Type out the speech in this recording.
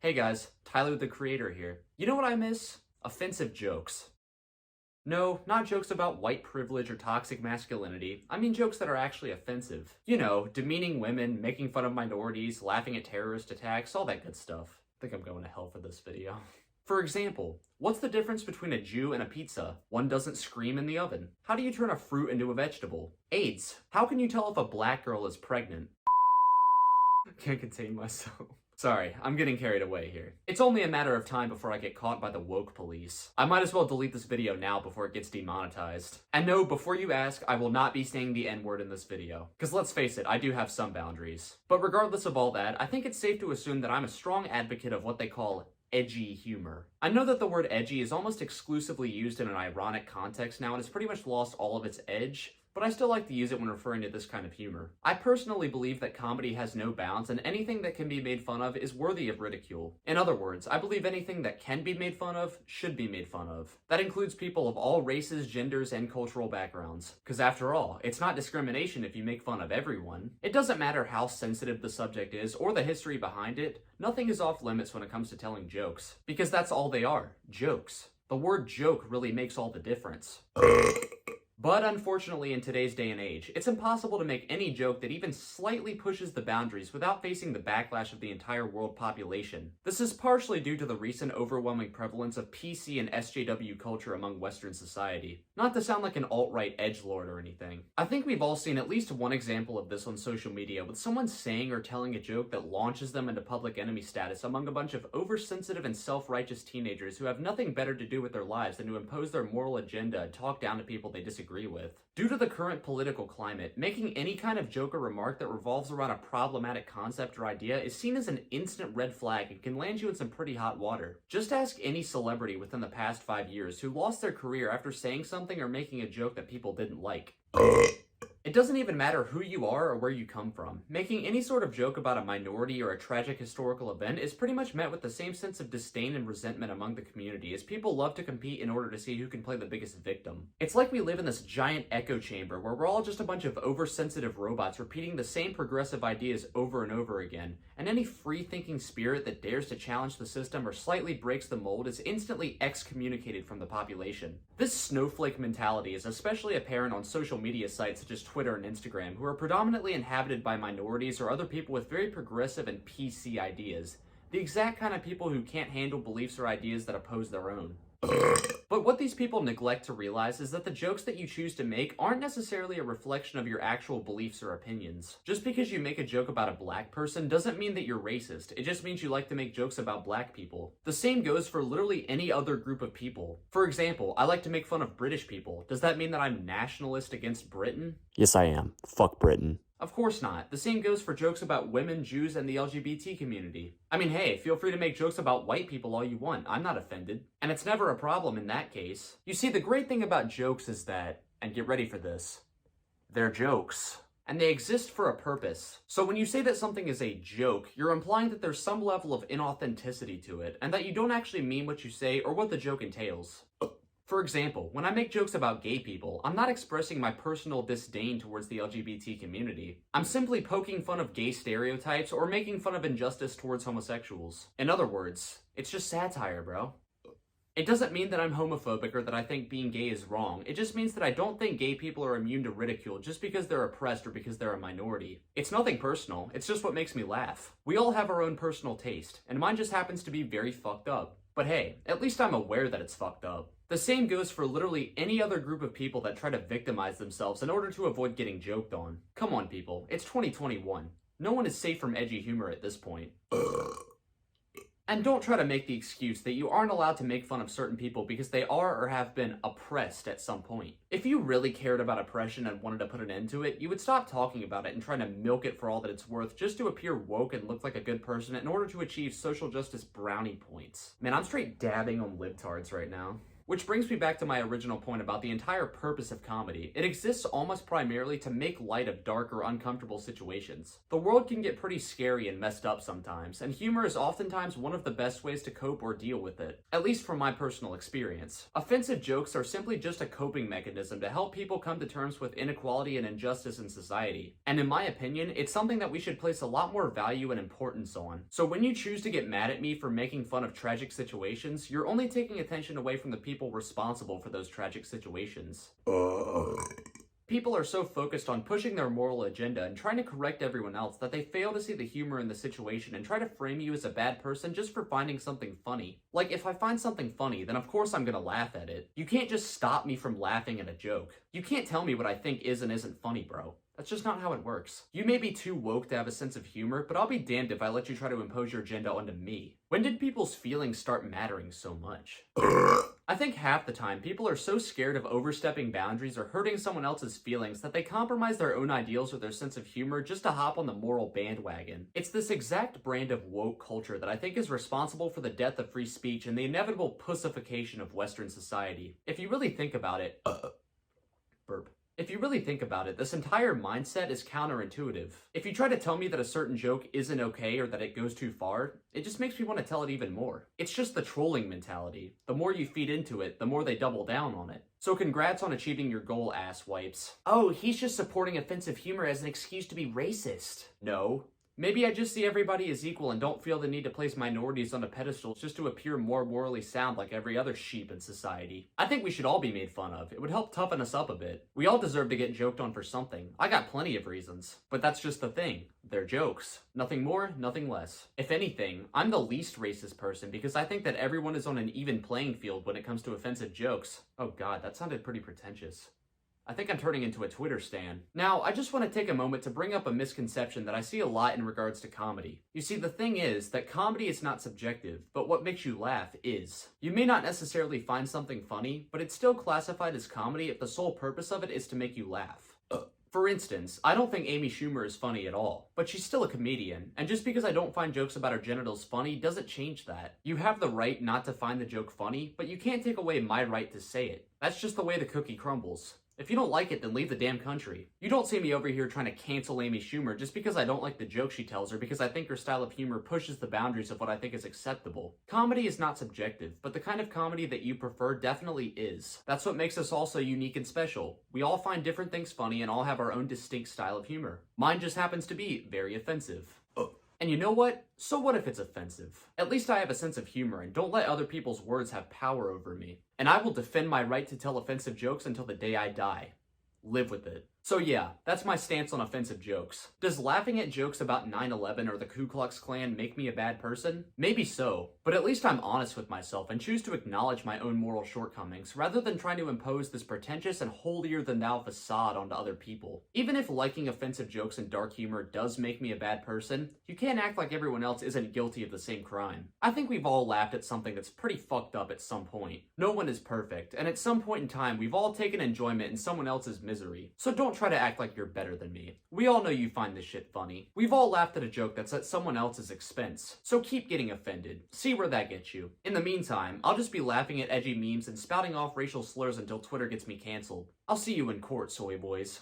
Hey guys, Tyler the Creator here. You know what I miss? Offensive jokes. No, not jokes about white privilege or toxic masculinity. I mean jokes that are actually offensive. You know, demeaning women, making fun of minorities, laughing at terrorist attacks, all that good stuff. I think I'm going to hell for this video. For example, what's the difference between a Jew and a pizza? One doesn't scream in the oven. How do you turn a fruit into a vegetable? AIDS. How can you tell if a black girl is pregnant? Can't contain myself. Sorry, I'm getting carried away here. It's only a matter of time before I get caught by the woke police. I might as well delete this video now before it gets demonetized. And no, before you ask, I will not be saying the N-word in this video. Because let's face it, I do have some boundaries. But regardless of all that, I think it's safe to assume that I'm a strong advocate of what they call edgy humor. I know that the word edgy is almost exclusively used in an ironic context now and has pretty much lost all of its edge, but I still like to use it when referring to this kind of humor. I personally believe that comedy has no bounds and anything that can be made fun of is worthy of ridicule. In other words, I believe anything that can be made fun of should be made fun of. That includes people of all races, genders, and cultural backgrounds. Because after all, it's not discrimination if you make fun of everyone. It doesn't matter how sensitive the subject is or the history behind it, nothing is off limits when it comes to telling jokes. Because that's all they are, jokes. The word joke really makes all the difference. But unfortunately, in today's day and age, it's impossible to make any joke that even slightly pushes the boundaries without facing the backlash of the entire world population. This is partially due to the recent overwhelming prevalence of PC and SJW culture among Western society. Not to sound like an alt-right edgelord or anything. I think we've all seen at least one example of this on social media, with someone saying or telling a joke that launches them into public enemy status among a bunch of oversensitive and self-righteous teenagers who have nothing better to do with their lives than to impose their moral agenda and talk down to people they disagree with. Due to the current political climate, making any kind of joke or remark that revolves around a problematic concept or idea is seen as an instant red flag and can land you in some pretty hot water. Just ask any celebrity within the past 5 years who lost their career after saying something or making a joke that people didn't like. It doesn't even matter who you are or where you come from. Making any sort of joke about a minority or a tragic historical event is pretty much met with the same sense of disdain and resentment among the community, as people love to compete in order to see who can play the biggest victim. It's like we live in this giant echo chamber where we're all just a bunch of oversensitive robots repeating the same progressive ideas over and over again, and any free-thinking spirit that dares to challenge the system or slightly breaks the mold is instantly excommunicated from the population. This snowflake mentality is especially apparent on social media sites such as Twitter and Instagram, who are predominantly inhabited by minorities or other people with very progressive and PC ideas. The exact kind of people who can't handle beliefs or ideas that oppose their own. But what these people neglect to realize is that the jokes that you choose to make aren't necessarily a reflection of your actual beliefs or opinions. Just because you make a joke about a black person doesn't mean that you're racist. It just means you like to make jokes about black people. The same goes for literally any other group of people. For example, I like to make fun of British people. Does that mean that I'm nationalist against Britain? Yes, I am. Fuck Britain. Of course not. The same goes for jokes about women, Jews, and the LGBT community. I mean, hey, feel free to make jokes about white people all you want. I'm not offended. And it's never a problem in that case. You see, the great thing about jokes is that, and get ready for this, they're jokes. And they exist for a purpose. So when you say that something is a joke, you're implying that there's some level of inauthenticity to it, and that you don't actually mean what you say or what the joke entails. For example, when I make jokes about gay people, I'm not expressing my personal disdain towards the LGBT community. I'm simply poking fun of gay stereotypes or making fun of injustice towards homosexuals. In other words, it's just satire, bro. It doesn't mean that I'm homophobic or that I think being gay is wrong. It just means that I don't think gay people are immune to ridicule just because they're oppressed or because they're a minority. It's nothing personal, it's just what makes me laugh. We all have our own personal taste, and mine just happens to be very fucked up. But hey, at least I'm aware that it's fucked up. The same goes for literally any other group of people that try to victimize themselves in order to avoid getting joked on. Come on, people, it's 2021. No one is safe from edgy humor at this point. And don't try to make the excuse that you aren't allowed to make fun of certain people because they are or have been oppressed at some point. If you really cared about oppression and wanted to put an end to it, you would stop talking about it and try to milk it for all that it's worth just to appear woke and look like a good person in order to achieve social justice brownie points. Man, I'm straight dabbing on libtards right now. Which brings me back to my original point about the entire purpose of comedy. It exists almost primarily to make light of dark or uncomfortable situations. The world can get pretty scary and messed up sometimes, and humor is oftentimes one of the best ways to cope or deal with it, at least from my personal experience. Offensive jokes are simply just a coping mechanism to help people come to terms with inequality and injustice in society. And in my opinion, it's something that we should place a lot more value and importance on. So when you choose to get mad at me for making fun of tragic situations, you're only taking attention away from the people responsible for those tragic situations. People are so focused on pushing their moral agenda and trying to correct everyone else that they fail to see the humor in the situation and try to frame you as a bad person just for finding something funny. Like, if I find something funny, then of course I'm gonna laugh at it. You can't just stop me from laughing at a joke. You can't tell me what I think is and isn't funny, bro. That's just not how it works. You may be too woke to have a sense of humor, but I'll be damned if I let you try to impose your agenda onto me. When did people's feelings start mattering so much? I think half the time, people are so scared of overstepping boundaries or hurting someone else's feelings that they compromise their own ideals or their sense of humor just to hop on the moral bandwagon. It's this exact brand of woke culture that I think is responsible for the death of free speech and the inevitable pussification of Western society. If you really think about it, burp. If you really think about it, this entire mindset is counterintuitive. If you try to tell me that a certain joke isn't okay or that it goes too far, it just makes me want to tell it even more. It's just the trolling mentality. The more you feed into it, the more they double down on it. So congrats on achieving your goal, ass wipes. Oh, he's just supporting offensive humor as an excuse to be racist. No. Maybe I just see everybody as equal and don't feel the need to place minorities on a pedestal just to appear more morally sound like every other sheep in society. I think we should all be made fun of. It would help toughen us up a bit. We all deserve to get joked on for something. I got plenty of reasons. But that's just the thing. They're jokes. Nothing more, nothing less. If anything, I'm the least racist person because I think that everyone is on an even playing field when it comes to offensive jokes. Oh god, that sounded pretty pretentious. I think I'm turning into a Twitter stan. Now, I just want to take a moment to bring up a misconception that I see a lot in regards to comedy. You see, the thing is that comedy is not subjective, but what makes you laugh is. You may not necessarily find something funny, but it's still classified as comedy if the sole purpose of it is to make you laugh. For instance, I don't think Amy Schumer is funny at all, but she's still a comedian, and just because I don't find jokes about her genitals funny doesn't change that. You have the right not to find the joke funny, but you can't take away my right to say it. That's just the way the cookie crumbles. If you don't like it, then leave the damn country. You don't see me over here trying to cancel Amy Schumer just because I don't like the joke she tells or because I think her style of humor pushes the boundaries of what I think is acceptable. Comedy is not subjective, but the kind of comedy that you prefer definitely is. That's what makes us all so unique and special. We all find different things funny and all have our own distinct style of humor. Mine just happens to be very offensive. And you know what? So what if it's offensive? At least I have a sense of humor and don't let other people's words have power over me. And I will defend my right to tell offensive jokes until the day I die. Live with it. So yeah, that's my stance on offensive jokes. Does laughing at jokes about 9/11 or the Ku Klux Klan make me a bad person? Maybe so, but at least I'm honest with myself and choose to acknowledge my own moral shortcomings rather than trying to impose this pretentious and holier-than-thou facade onto other people. Even if liking offensive jokes and dark humor does make me a bad person, you can't act like everyone else isn't guilty of the same crime. I think we've all laughed at something that's pretty fucked up at some point. No one is perfect, and at some point in time, we've all taken enjoyment in someone else's misery. So don't try to act like you're better than me. We all know you find this shit funny. We've all laughed at a joke that's at someone else's expense. So keep getting offended. See where that gets you. In the meantime, I'll just be laughing at edgy memes and spouting off racial slurs until Twitter gets me canceled. I'll see you in court, soy boys.